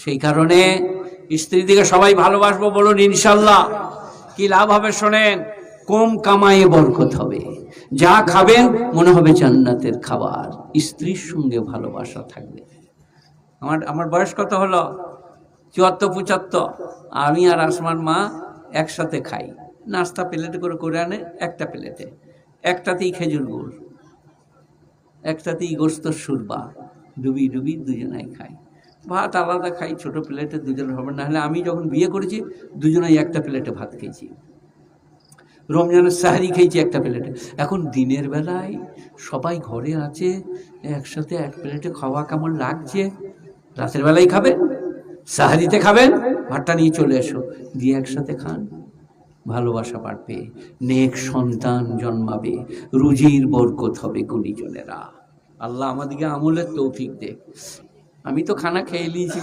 সেই কারণে স্ত্রী দিকে সবাই ভালোবাসবো বলুন ইনশাল্লাহ। কি লাভ হবে শোনেন, কম কামায়ে বরকত হবে, যা খাবেন মনে হবে জান্নাতের খাবার, স্ত্রীর সঙ্গে ভালোবাসা থাকবে। আমার বয়স কত হলো? 74-75। আমি আর আসমান মা একসাথে খাই, নাস্তা প্লেটে করে করে আনে, একটা প্লেটে, একটাতেই খেজুর গুড়, একটাতেই গোস্ত সুরবা, ডুবি ডুবি দুজনাই খাই। ভাত আলাদা খাই, ছোট প্লেটে দুজন হবে, না হলে আমি যখন বিয়ে করেছি দুজনাই একটা প্লেটে ভাত খেয়েছি, রমজানের সাহারি খেয়েছি একটা প্লেটে। এখন দিনের বেলায় সবাই ঘরে আছে, একসাথে এক প্লেটে খাওয়া কেমন লাগছে। রাতের বেলায় খাবেন, সাহারিতে খাবেন, ভাতটা নিয়ে চলে এসো, দিয়ে একসাথে খান, ভালোবাসা বাড়বে, নেক সন্তান জন্মাবে, রুজির বরকত হবে গুণীজনেরা। আল্লাহ আমাদেরকে আমলের তৌফিক দে। আমি তো খানা খেয়ে নিয়েছি।